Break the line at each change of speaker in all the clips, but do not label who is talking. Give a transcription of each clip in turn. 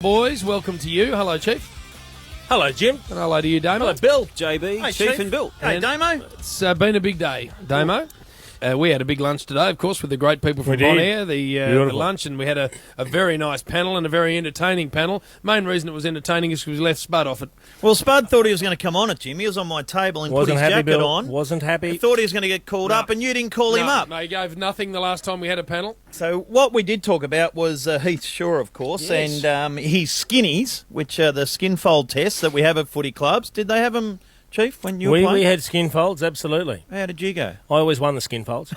Boys, welcome to you. Hello, Chief.
Hello, Jim.
And hello to you, Damo.
Hello, Bill, JB,
Hey,
Chief and Bill.
Hey, Damo.
It's been a big day, Damo. We had a big lunch today, of course, with the great people from Bon Air, the lunch, and we had a very nice panel and a very entertaining panel. Main reason it was entertaining is because we left Spud off it.
Well, Spud thought he was going to come on it, Jim. He was on my table and put his jacket on.
Wasn't happy.
He thought he was going to get called up, and you didn't call him up.
No, he gave nothing the last time we had a panel.
So what we did talk about was Heath Shaw, of course,
Yes.
and his skinnies, which are the skin fold tests that we have at footy clubs. Did they have them, Chief, when you were playing?
We had skin folds, absolutely.
How did you go?
I always won the skin folds.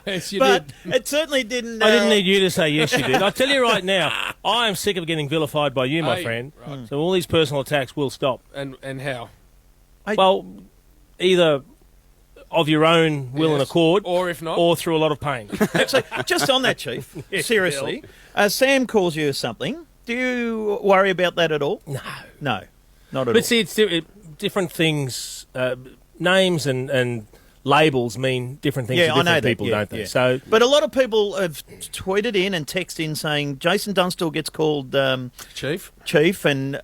Yes, you
But
did.
it certainly didn't...
I didn't need you to say yes, you did. I tell you right now, I am sick of getting vilified by you, my
Hey,
friend.
right.
So all these personal attacks will stop.
And how?
Well, either of your own will and
Yes.
accord,
Or if not.
or through a lot of pain.
Actually, just on that, Chief,
Yes,
seriously, Sam calls you something. Do you worry about that at all?
No.
No, not at all.
But see, it's different things. Names and labels mean different things
Yeah,
to
I know
different
that,
people,
yeah,
don't they?
yeah.
So
But a lot of people have tweeted in and texted in saying Jason Dunstall gets called
Chief?
Chief, and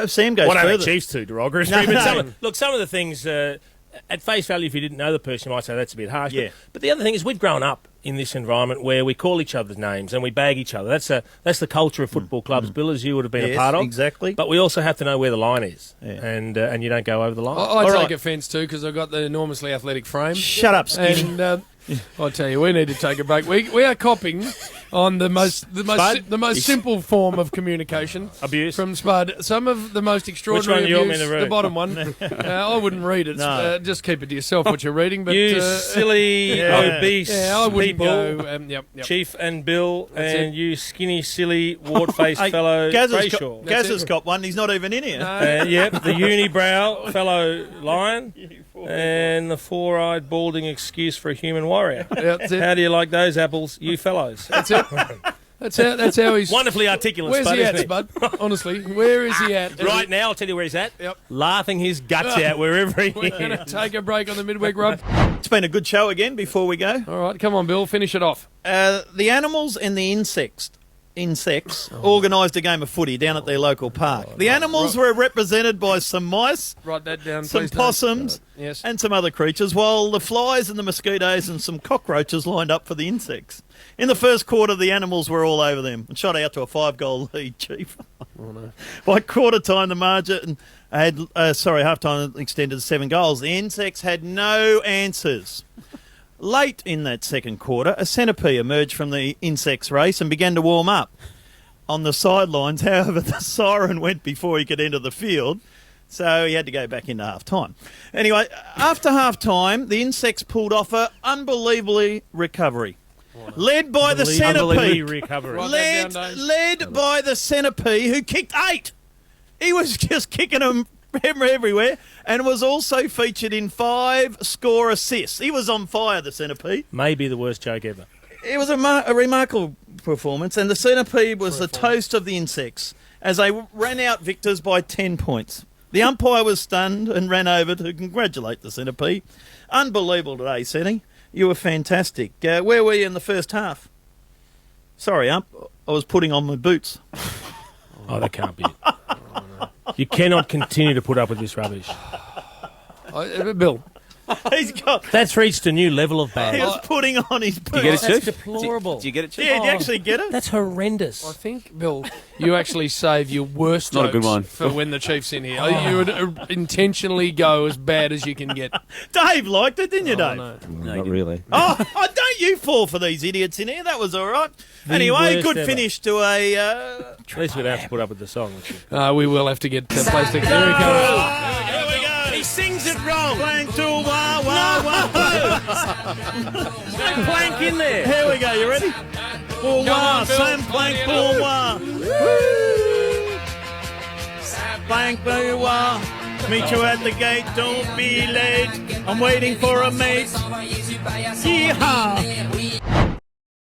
Sam goes
what are
further.
the Chiefs too derogatory?
No,
But
no.
look, some of the things at face value, if you didn't know the person, you might say that's a bit harsh.
Yeah.
But the other thing is, we've grown up in this environment where we call each other's names and we bag each other. That's the culture of football clubs, Bill, as you would have been
Yes,
a part of.
exactly.
But we also have to know where the line is,
Yeah.
and you don't go over the line.
I take
right.
offence too because I've got the enormously athletic frame.
Shut up, Skinny.
And I tell you, we need to take a break. We are copying on the most simple form of communication.
Abuse.
From Spud. Some of the most extraordinary
Which one do you want me
abuse.
to read?
The bottom one. I wouldn't read it.
No.
Just keep it to yourself what you're reading. But
You silly, obese
I wouldn't
people,
go. Yep.
Chief and Bill,
That's
and you skinny, silly, wart-faced
Hey,
fellow
Gaz
Brayshaw.
has got one. He's not even in here.
Yep, the unibrow fellow lion, and the four-eyed balding excuse for a human warrior.
That's it.
How do you like those apples, you fellows?
That's it. That's how he's.
Wonderfully articulate,
Where's
Spud,
he at,
isn't
Spud? Honestly, where is he at?
Right now, I'll tell you where he's at.
Yep.
Laughing his guts out wherever he
We're going to
is.
take a break on the midweek rub.
It's been a good show again before we go.
All right, come on, Bill, finish it off.
The animals and the insects organised a game of footy down at their local park. The animals were represented by some mice,
Write that down,
some
please.
possums,
Yes.
and some other creatures, while the flies and the mosquitoes and some cockroaches lined up for the insects. In the first quarter, the animals were all over them and shot out to a 5-goal lead, Chief. By quarter time, the margin had, half time extended to 7 goals. The insects had no answers. Late in that second quarter, a centipede emerged from the insects race and began to warm up on the sidelines. However, the siren went before he could enter the field, so he had to go back into half-time. Anyway, after half-time, the insects pulled off an unbelievably recovery. Led by the
Unbelievably
centipede.
recovery.
Right. that down, Dave.
Led by the centipede, who kicked 8. He was just kicking them everywhere, and was also featured in 5 score assists. He was on fire, the centipede.
Maybe the worst joke ever.
It was a remarkable performance, and the centipede was the toast of the insects as they ran out victors by 10 points. The umpire was stunned and ran over to congratulate the centipede. Unbelievable today, Senny. You were fantastic. Where were you in the first half? Sorry, ump. I was putting on my boots.
Oh, that can't be it. You cannot continue to put up with this rubbish.
Bill.
He's got...
That's reached a new level of
He
bad.
was putting on his boots.
You get it,
That's
Chief?
deplorable.
Do you get it, Chief?
Yeah, did you actually get it?
That's horrendous.
I think, Bill, you actually save your worst
Not a good
jokes
one.
for when the Chief's in here. You would intentionally go as bad as you can get.
Dave liked it, didn't you, Dave?
No.
Not really.
Oh, don't you fall for these idiots in here. That was all right. Anyway,
worst
good
ever.
finish to a...
At least we don't have to put up with the song. Which is...
We will have to get plastic. Here he comes.
Here we go.
He sings it wrong.
Plank to wah, wah, wah.
No plank in there.
Here we go. You ready? Pour wah,
on, Bill.
Sam plank pour wah. Plank pour wah. Meet you at the gate. Don't be late. I'm waiting for a mate. Yeehaw.